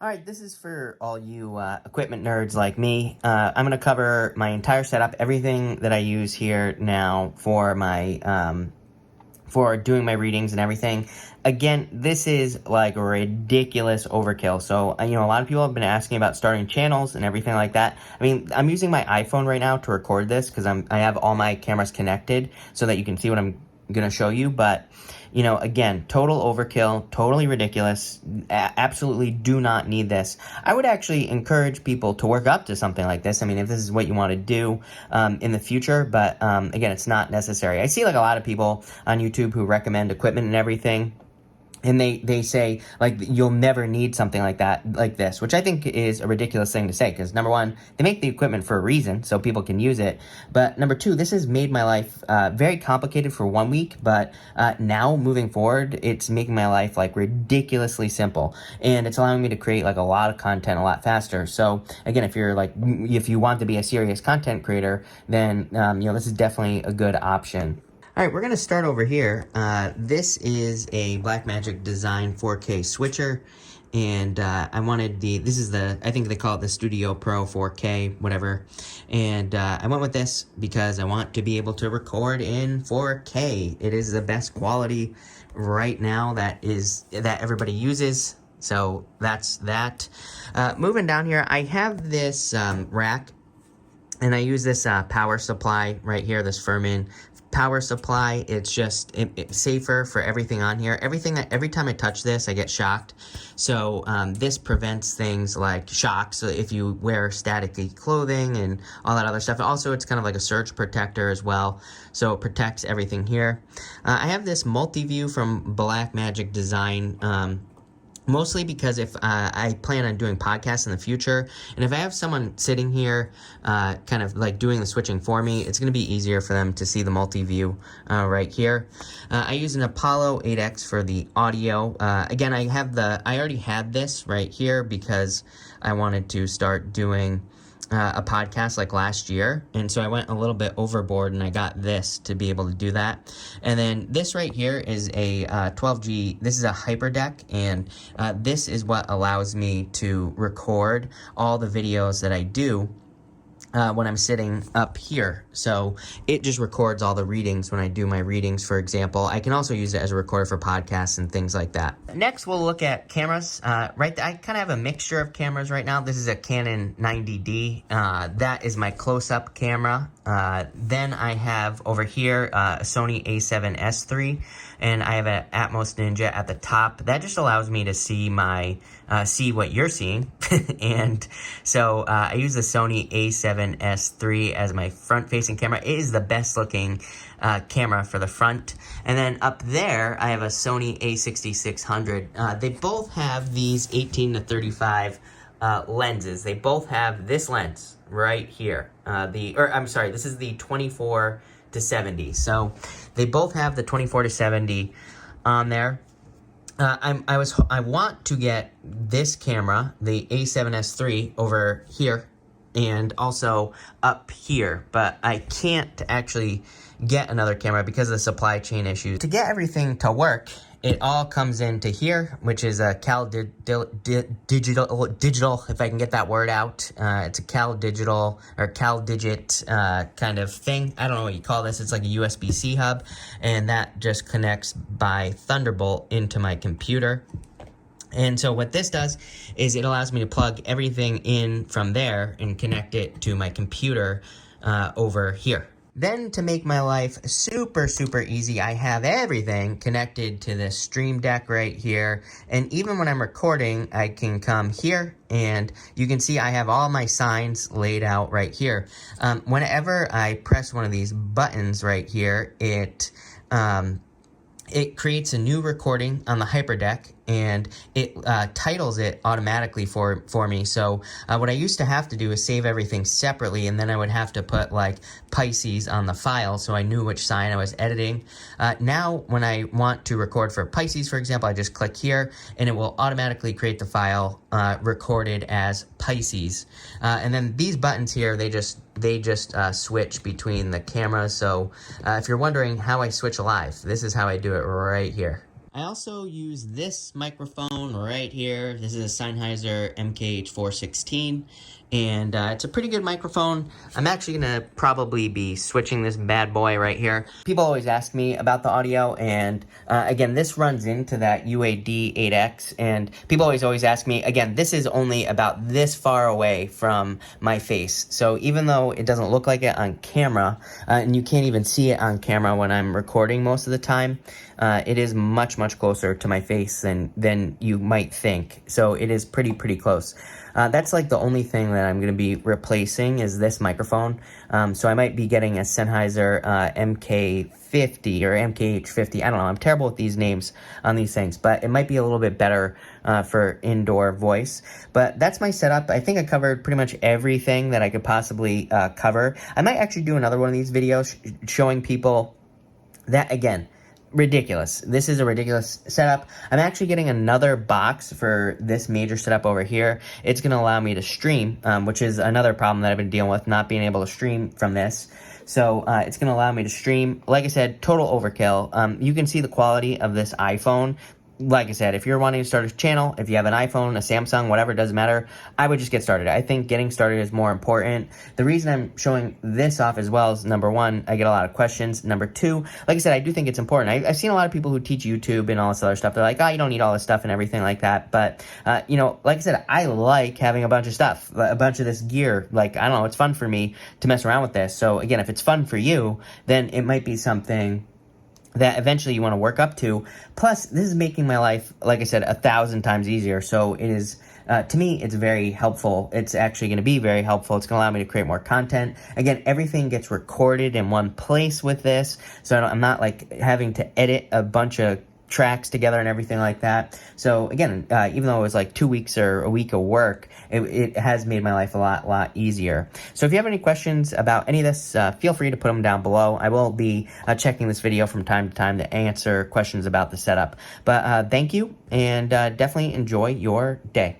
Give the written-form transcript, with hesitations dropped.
All right, this is for all you equipment nerds like me. I'm going to cover my entire setup, everything that I use here now for my for doing my readings and everything. Again, this is like ridiculous overkill. So, a lot of people have been asking about starting channels and everything like that. I mean, I'm using my iPhone right now to record this because I have all my cameras connected so that you can see what I'm going to show you. But, again, total overkill, totally ridiculous. Absolutely do not need this. I would actually encourage people to work up to something like this. I mean, if this is what you want to do in the future, but again, it's not necessary. I see like a lot of people on YouTube who recommend equipment and everything. And they say, like, you'll never need something like that, like this, which I think is a ridiculous thing to say, because number one, they make the equipment for a reason, so people can use it. But number two, this has made my life very complicated for 1 week, but now, moving forward, it's making my life, like, ridiculously simple. And it's allowing me to create, like, a lot of content a lot faster. So, again, if you want to be a serious content creator, then, this is definitely a good option. All right, we're going to start over here. This is a Blackmagic Design 4K switcher, and I think they call it the Studio Pro 4K, whatever. And I went with this because I want to be able to record in 4K. It is the best quality right now that everybody uses. So that's that. Moving down here, I have this rack, and I use this power supply right here, this Furman power supply. It's just it's safer for everything on here. Every time I touch this, I get shocked. So this prevents things like shocks if you wear staticky clothing and all that other stuff. Also, it's kind of like a surge protector as well, so it protects everything here. I have this multi-view from Blackmagic Design. Mostly because if I plan on doing podcasts in the future, and if I have someone sitting here kind of like doing the switching for me, it's going to be easier for them to see the multi-view right here. I use an Apollo 8X for the audio. Again, I already had this right here because I wanted to start doing a podcast like last year, and so I went a little bit overboard and I got this to be able to do that. And then this right here is a 12G, this is a Hyperdeck, and this is what allows me to record all the videos that I do when I'm sitting up here. So it just records all the readings when I do my readings, for example. I can also use it as a recorder for podcasts and things like that. Next, we'll look at cameras. I kind of have a mixture of cameras right now. This is a Canon 90D. That is my close-up camera. Then I have over here a Sony a7S III, and I have an Atmos Ninja at the top. That just allows me to see see what you're seeing. And so I use the Sony a7S III as my front-facing camera. It is the best looking camera for the front. And then up there, I have a Sony a6600. They both have these 18 to 35 lenses. They both have this lens right here. This is the 24 to 70. So they both have the 24 to 70 on there. I want to get this camera, the a7S III, over here and also up here, but I can't actually get another camera because of the supply chain issues. To get everything to work, it all comes into here, which is a digital, if I can get that word out. It's a digital or digit kind of thing. I don't know what you call this. It's like a USB-C hub, and that just connects by Thunderbolt into my computer. And so what this does is it allows me to plug everything in from there and connect it to my computer over here. Then, to make my life super, super easy, I have everything connected to this Stream Deck right here. And even when I'm recording, I can come here and you can see I have all my signs laid out right here. Whenever I press one of these buttons right here, it creates a new recording on the Hyperdeck, and it titles it automatically for me. So what I used to have to do is save everything separately, and then I would have to put like Pisces on the file so I knew which sign I was editing. Now, when I want to record for Pisces, for example, I just click here, and it will automatically create the file recorded as Pisces. And then these buttons here, they just switch between the cameras. So if you're wondering how I switch live, this is how I do it right here. I also use this microphone right here. This is a Sennheiser MKH416, and it's a pretty good microphone. I'm actually gonna probably be switching this bad boy right here. People always ask me about the audio, and again, this runs into that UAD8X, and people always ask me, again, this is only about this far away from my face. So even though it doesn't look like it on camera, and you can't even see it on camera when I'm recording most of the time, it is much closer to my face than you might think. So it is pretty close. That's like the only thing that I'm going to be replacing is this microphone. So I might be getting a Sennheiser MK50 or MKH50. I don't know. I'm terrible with these names on these things, but it might be a little bit better for indoor voice. But that's my setup. I think I covered pretty much everything that I could possibly cover. I might actually do another one of these videos showing people that, again, ridiculous. This is a ridiculous setup. I'm actually getting another box for this major setup over here. It's going to allow me to stream, which is another problem that I've been dealing with, not being able to stream from this. So it's going to allow me to stream. Like I said, total overkill. You can see the quality of this iPhone. Like I said, if you're wanting to start a channel, if you have an iPhone, a Samsung, whatever, it doesn't matter, I would just get started. I think getting started is more important. The reason I'm showing this off as well is, number one, I get a lot of questions. Number two, like I said, I do think it's important. I've seen a lot of people who teach YouTube and all this other stuff. They're like, oh, you don't need all this stuff and everything like that. But, you know, like I said, I like having a bunch of stuff, a bunch of this gear. Like, I don't know, it's fun for me to mess around with this. So, again, if it's fun for you, then it might be something that eventually you want to work up to. Plus, this is making my life, like I said, 1,000 times easier. So it is, to me, it's very helpful. It's actually going to be very helpful. It's going to allow me to create more content. Again, everything gets recorded in one place with this. So I'm not like having to edit a bunch of tracks together and everything like that. So again, even though it was like 2 weeks or a week of work, it has made my life a lot easier. So if you have any questions about any of this, feel free to put them down below. I will be checking this video from time to time to answer questions about the setup. But thank you, and definitely enjoy your day.